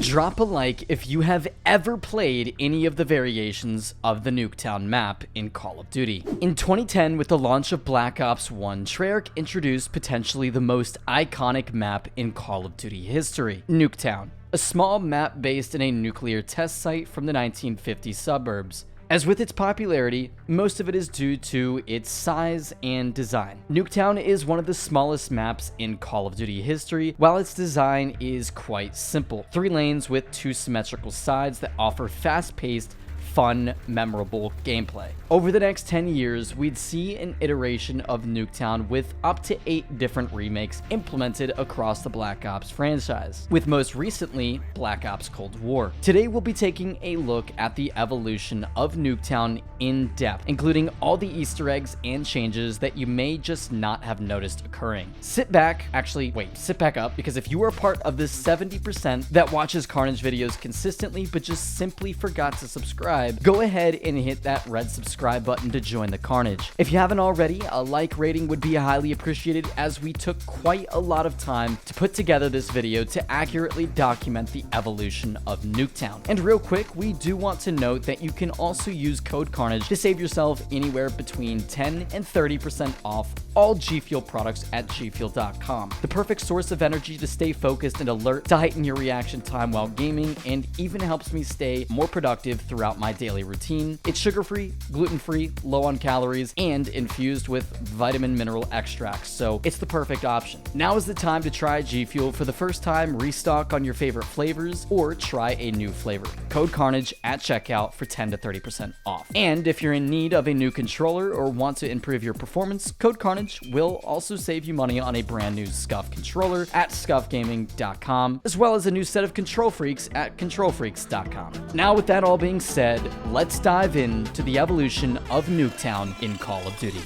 Drop a like if you have ever played any of the variations of the Nuketown map in Call of Duty. In 2010, with the launch of Black Ops 1, Treyarch introduced potentially the most iconic map in Call of Duty history, Nuketown, a small map based in a nuclear test site from the 1950 suburbs. As with its popularity, most of it is due to its size and design. Nuketown is one of the smallest maps in Call of Duty history, while its design is quite simple. 3 lanes with 2 symmetrical sides that offer fast-paced, fun, memorable gameplay. Over the next 10 years, we'd see an iteration of Nuketown with up to 8 different remakes implemented across the Black Ops franchise, with most recently Black Ops Cold War. Today we'll be taking a look at the evolution of Nuketown in depth, including all the Easter eggs and changes that you may just not have noticed occurring. Sit back up, because if you are part of this 70% that watches Carnage videos consistently but just simply forgot to subscribe, go ahead and hit that red subscribe button to join the Carnage. If you haven't already, a like rating would be highly appreciated, as we took quite a lot of time to put together this video to accurately document the evolution of Nuketown. And real quick, we do want to note that you can also use code Carnage to save yourself anywhere between 10 and 30% off all G Fuel products at gfuel.com. The perfect source of energy to stay focused and alert, to heighten your reaction time while gaming, and even helps me stay more productive throughout my daily routine. It's sugar-free, gluten-free, low on calories, and infused with vitamin mineral extracts, so it's the perfect option. Now is the time to try G Fuel for the first time, restock on your favorite flavors, or try a new flavor. Code Carnage at checkout for 10 to 30% off. And if you're in need of a new controller or want to improve your performance, Code Carnage will also save you money on a brand new SCUF controller at scuffgaming.com, as well as a new set of control freaks at controlfreaks.com. Now, with that all being said, let's dive into the evolution of Nuketown in Call of Duty.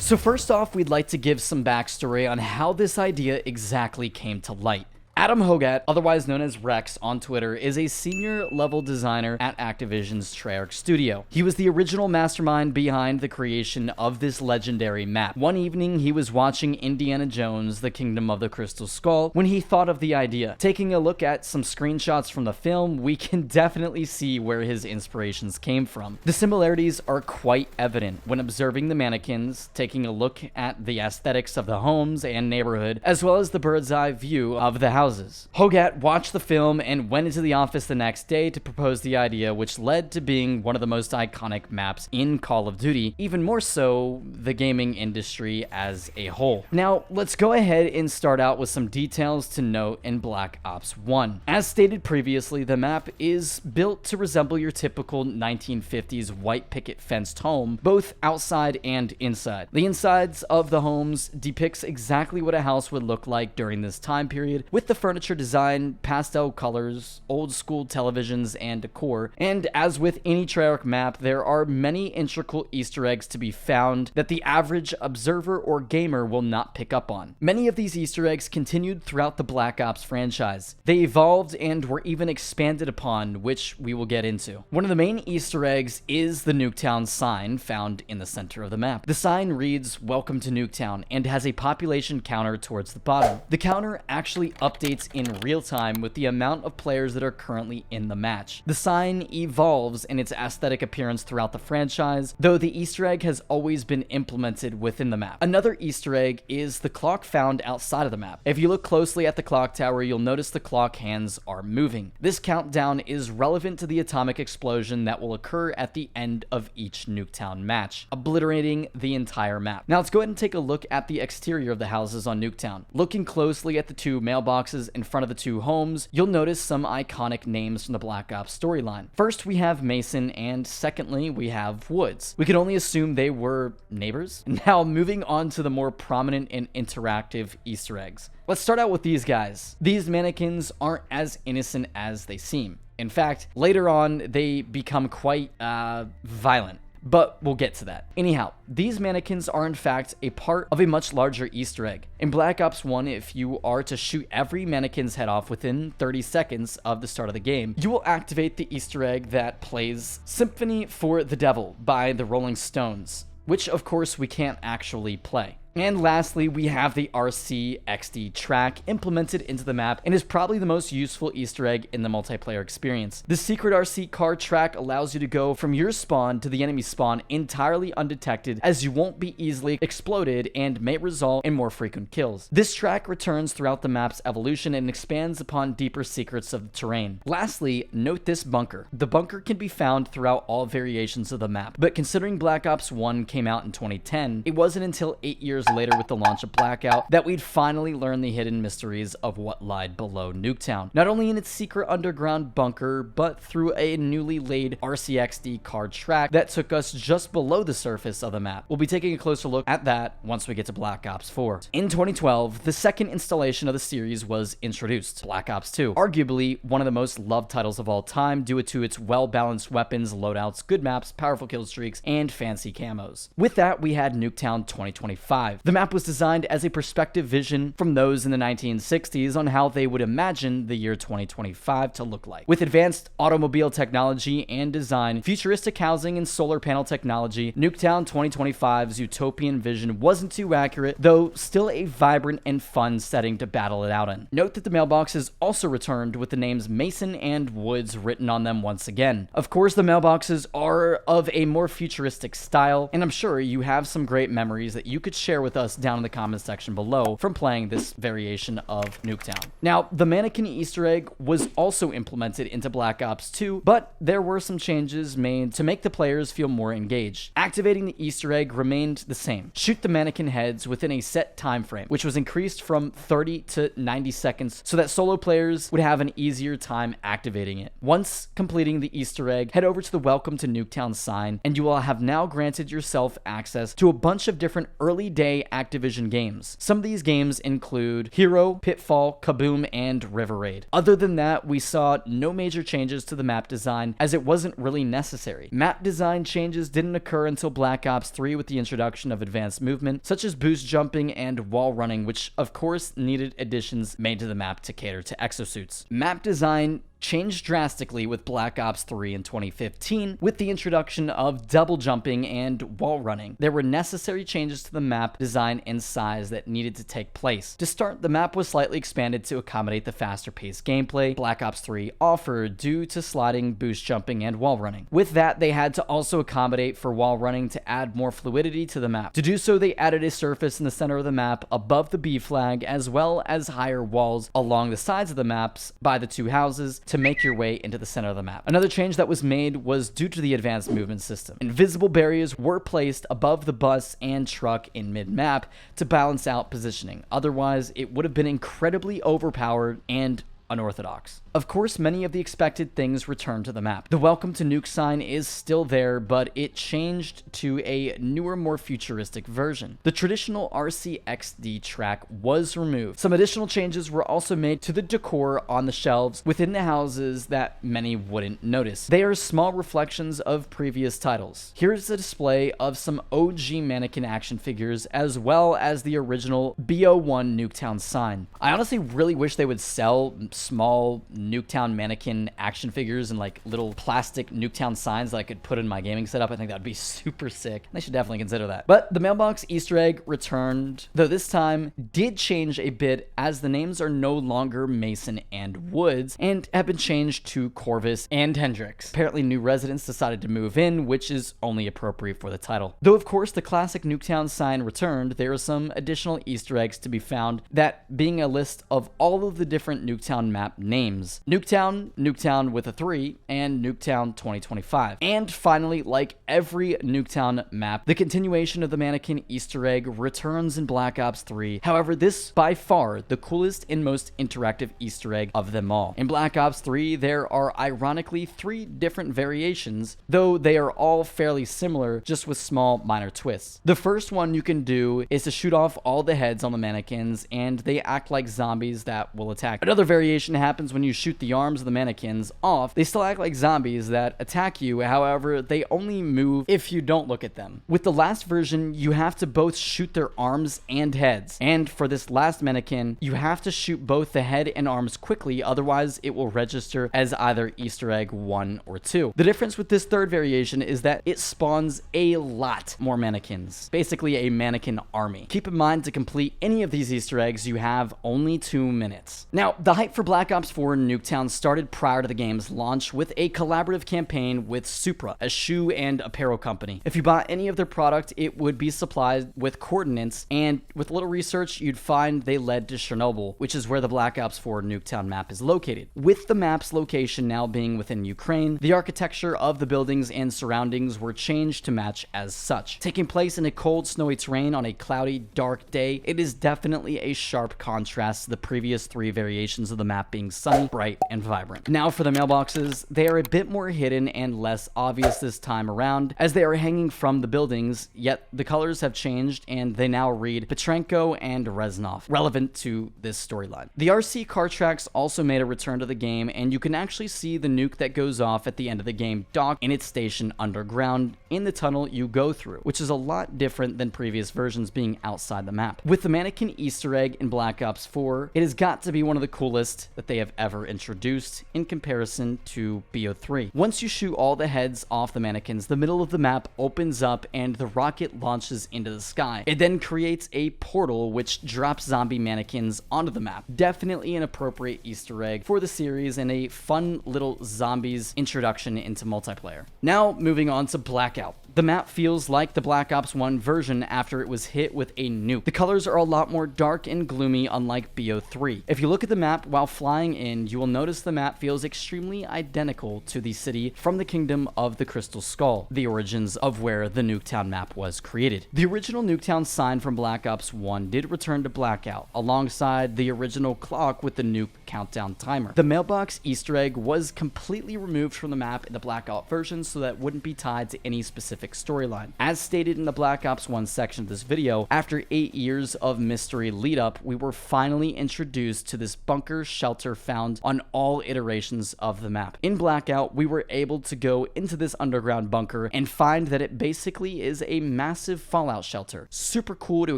So first off, we'd like to give some backstory on how this idea exactly came to light. Adam Hogat, otherwise known as Rex on Twitter, is a senior level designer at Activision's Treyarch studio. He was the original mastermind behind the creation of this legendary map. One evening, he was watching Indiana Jones: The Kingdom of the Crystal Skull when he thought of the idea. Taking a look at some screenshots from the film, we can definitely see where his inspirations came from. The similarities are quite evident when observing the mannequins, taking a look at the aesthetics of the homes and neighborhood, as well as the bird's eye view of the houses. Hogat watched the film and went into the office the next day to propose the idea, which led to being one of the most iconic maps in Call of Duty, even more so the gaming industry as a whole. Now, let's go ahead and start out with some details to note in Black Ops 1. As stated previously, the map is built to resemble your typical 1950s white picket fenced home, both outside and inside. The insides of the homes depicts exactly what a house would look like during this time period, with the furniture design, pastel colors, old school televisions, and decor. And as with any Treyarch map, there are many integral Easter eggs to be found that the average observer or gamer will not pick up on. Many of these Easter eggs continued throughout the Black Ops franchise. They evolved and were even expanded upon, which we will get into. One of the main Easter eggs is the Nuketown sign found in the center of the map. The sign reads "Welcome to Nuketown" and has a population counter towards the bottom. The counter actually updates in real time with the amount of players that are currently in the match. The sign evolves in its aesthetic appearance throughout the franchise, though the Easter egg has always been implemented within the map. Another Easter egg is the clock found outside of the map. If you look closely at the clock tower, you'll notice the clock hands are moving. This countdown is relevant to the atomic explosion that will occur at the end of each Nuketown match, obliterating the entire map. Now let's go ahead and take a look at the exterior of the houses on Nuketown. Looking closely at the 2 mailboxes in front of the 2 homes, you'll notice some iconic names from the Black Ops storyline. First, we have Mason, and secondly, we have Woods. We could only assume they were neighbors. Now, moving on to the more prominent and interactive Easter eggs. Let's start out with these guys. These mannequins aren't as innocent as they seem. In fact, later on, they become quite violent. But we'll get to that. Anyhow, these mannequins are in fact a part of a much larger Easter egg. In Black Ops 1, if you are to shoot every mannequin's head off within 30 seconds of the start of the game, you will activate the Easter egg that plays "Symphony for the Devil" by the Rolling Stones, which of course we can't actually play. And lastly, we have the RCXD track implemented into the map and is probably the most useful Easter egg in the multiplayer experience. The secret RC car track allows you to go from your spawn to the enemy spawn entirely undetected, as you won't be easily exploded and may result in more frequent kills. This track returns throughout the map's evolution and expands upon deeper secrets of the terrain. Lastly, note this bunker. The bunker can be found throughout all variations of the map, but considering Black Ops 1 came out in 2010, it wasn't until 8 years later with the launch of Blackout that we'd finally learn the hidden mysteries of what lied below Nuketown. Not only in its secret underground bunker, but through a newly laid RCXD car track that took us just below the surface of the map. We'll be taking a closer look at that once we get to Black Ops 4. In 2012, the second installation of the series was introduced, Black Ops 2, arguably one of the most loved titles of all time due to its well-balanced weapons, loadouts, good maps, powerful kill streaks, and fancy camos. With that, we had Nuketown 2025. The map was designed as a perspective vision from those in the 1960s on how they would imagine the year 2025 to look like. With advanced automobile technology and design, futuristic housing, and solar panel technology, Nuketown 2025's utopian vision wasn't too accurate, though still a vibrant and fun setting to battle it out in. Note that the mailboxes also returned with the names Mason and Woods written on them once again. Of course, the mailboxes are of a more futuristic style, and I'm sure you have some great memories that you could share with us down in the comments section below from playing this variation of Nuketown. Now, the mannequin Easter egg was also implemented into Black Ops 2, but there were some changes made to make the players feel more engaged. Activating the Easter egg remained the same. Shoot the mannequin heads within a set time frame, which was increased from 30 to 90 seconds so that solo players would have an easier time activating it. Once completing the Easter egg, head over to the Welcome to Nuketown sign, and you will have now granted yourself access to a bunch of different early day Activision games. Some of these games include Hero, Pitfall, Kaboom, and River Raid. Other than that, we saw no major changes to the map design, as it wasn't really necessary. Map design changes didn't occur until Black Ops 3 with the introduction of advanced movement, such as boost jumping and wall running, which of course needed additions made to the map to cater to exosuits. Map design changed drastically with Black Ops 3 in 2015 with the introduction of double jumping and wall running. There were necessary changes to the map design and size that needed to take place. To start, the map was slightly expanded to accommodate the faster paced gameplay Black Ops 3 offered due to sliding, boost jumping, and wall running. With that, they had to also accommodate for wall running to add more fluidity to the map. To do so, they added a surface in the center of the map above the B flag, as well as higher walls along the sides of the maps by the two houses to make your way into the center of the map. Another change that was made was due to the advanced movement system. Invisible barriers were placed above the bus and truck in mid-map to balance out positioning. Otherwise, it would have been incredibly overpowered and unorthodox. Of course, many of the expected things returned to the map. The Welcome to Nuke sign is still there, but it changed to a newer, more futuristic version. The traditional RCXD track was removed. Some additional changes were also made to the decor on the shelves within the houses that many wouldn't notice. They are small reflections of previous titles. Here's a display of some OG mannequin action figures, as well as the original BO1 Nuketown sign. I honestly really wish they would sell small Nuketown mannequin action figures and like little plastic Nuketown signs that I could put in my gaming setup. I think that would be super sick. They should definitely consider that. But the mailbox Easter egg returned, though this time did change a bit, as the names are no longer Mason and Woods and have been changed to Corvus and Hendrix. Apparently new residents decided to move in, which is only appropriate for the title. Though of course the classic Nuketown sign returned, there are some additional Easter eggs to be found, that being a list of all of the different Nuketown map names. Nuketown, Nuketown with a 3, and Nuketown 2025. And finally, like every Nuketown map, the continuation of the mannequin Easter egg returns in Black Ops 3. However, this by far the coolest and most interactive Easter egg of them all. In Black Ops 3, there are ironically 3 different variations, though they are all fairly similar, just with small minor twists. The first one you can do is to shoot off all the heads on the mannequins, and they act like zombies that will attack. Another variation variation happens when you shoot the arms of the mannequins off. They still act like zombies that attack you, however, they only move if you don't look at them. With the last version, you have to both shoot their arms and heads, and for this last mannequin, you have to shoot both the head and arms quickly, otherwise it will register as either Easter egg 1 or 2. The difference with this third variation is that it spawns a lot more mannequins, basically a mannequin army. Keep in mind, to complete any of these Easter eggs, you have only 2 minutes. Now, the hype for Black Ops 4 Nuketown started prior to the game's launch with a collaborative campaign with Supra, a shoe and apparel company. If you bought any of their product, it would be supplied with coordinates, and with a little research, you'd find they led to Chernobyl, which is where the Black Ops 4 Nuketown map is located. With the map's location now being within Ukraine, the architecture of the buildings and surroundings were changed to match as such. Taking place in a cold, snowy terrain on a cloudy, dark day, it is definitely a sharp contrast to the previous 3 variations of the map being sunny, bright, and vibrant. Now for the mailboxes, they are a bit more hidden and less obvious this time around, as they are hanging from the buildings, yet the colors have changed and they now read Petrenko and Reznov, relevant to this storyline. The RC car tracks also made a return to the game, and you can actually see the nuke that goes off at the end of the game docked in its station underground in the tunnel you go through, which is a lot different than previous versions being outside the map. With the mannequin Easter egg in Black Ops 4, it has got to be one of the coolest that they have ever introduced in comparison to BO3. Once you shoot all the heads off the mannequins, the middle of the map opens up and the rocket launches into the sky. It then creates a portal which drops zombie mannequins onto the map. Definitely an appropriate Easter egg for the series and a fun little zombies introduction into multiplayer. Now moving on to Blackout. The map feels like the Black Ops 1 version after it was hit with a nuke. The colors are a lot more dark and gloomy, unlike BO3. If you look at the map while flying in, you will notice the map feels extremely identical to the city from the Kingdom of the Crystal Skull, the origins of where the Nuketown map was created. The original Nuketown sign from Black Ops 1 did return to Blackout, alongside the original clock with the nuke countdown timer. The mailbox Easter egg was completely removed from the map in the Blackout version so that it wouldn't be tied to any specific storyline. As stated in the Black Ops 1 section of this video, after 8 years of mystery lead up, we were finally introduced to this bunker shelter found on all iterations of the map. In Blackout, we were able to go into this underground bunker and find that it basically is a massive fallout shelter. Super cool to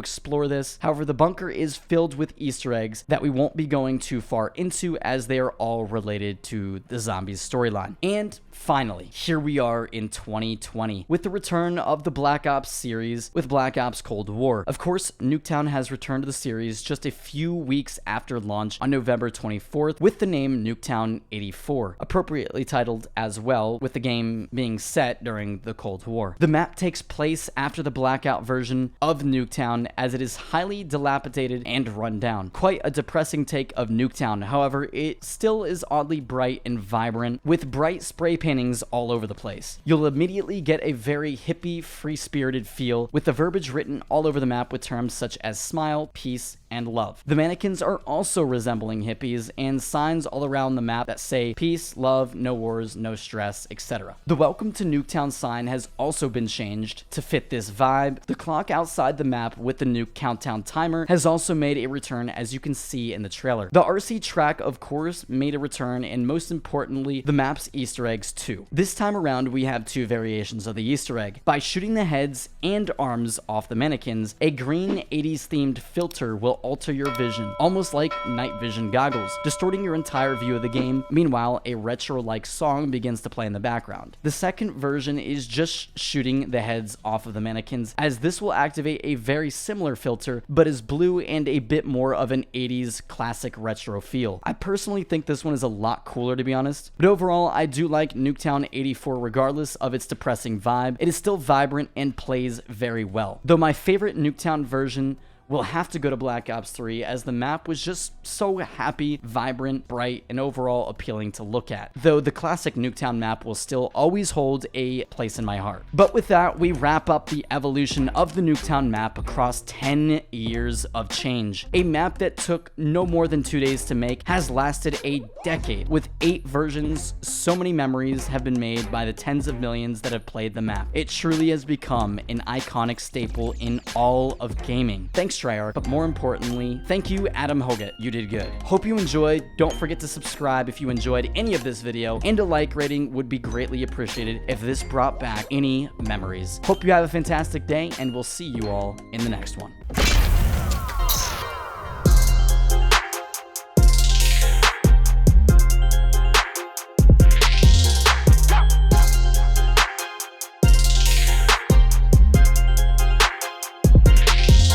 explore this. However, the bunker is filled with Easter eggs that we won't be going too far into, as they are all related to the zombies storyline. And finally, here we are in 2020 with the return of the Black Ops series with Black Ops Cold War. Of course, Nuketown has returned to the series just a few weeks after launch on November 24th with the name Nuketown 84, appropriately titled as well, with the game being set during the Cold War. The map takes place after the Blackout version of Nuketown, as it is highly dilapidated and run down. Quite a depressing take of Nuketown, however, it still is oddly bright and vibrant, with bright spray paintings all over the place. You'll immediately get a very hippie, free-spirited feel, with the verbiage written all over the map with terms such as smile, peace, and love. The mannequins are also resembling hippies, and signs all around the map that say peace, love, no wars, no stress, etc. The Welcome to Nuketown sign has also been changed to fit this vibe. The clock outside the map with the nuke countdown timer has also made a return, as you can see in the trailer. The RC track, of course, made a return, and most importantly, the map's Easter eggs too. This time around, we have 2 variations of the Easter egg. By shooting the heads and arms off the mannequins, a green 80s themed filter will alter your vision, almost like night vision goggles, distorting your entire view of the game. Meanwhile, a retro-like song begins to play in the background. The second version is just shooting the heads off of the mannequins, as this will activate a very similar filter, but is blue and a bit more of an 80s classic retro feel. I personally think this one is a lot cooler, to be honest, but overall, I do like Nuketown 84 regardless of its depressing vibe. It is still vibrant and plays very well. Though my favorite Nuketown version will have to go to Black Ops 3, as the map was just so happy, vibrant, bright, and overall appealing to look at. Though the classic Nuketown map will still always hold a place in my heart. But with that, we wrap up the evolution of the Nuketown map across 10 years of change. A map that took no more than 2 days to make has lasted a decade. With 8 versions, so many memories have been made by the tens of millions that have played the map. It truly has become an iconic staple in all of gaming. Thanks Thanks, Treyarch, but more importantly, thank you, Adam Hoget. You did good. Hope you enjoyed. Don't forget to subscribe if you enjoyed any of this video, and a like rating would be greatly appreciated if this brought back any memories. Hope you have a fantastic day, and we'll see you all in the next one.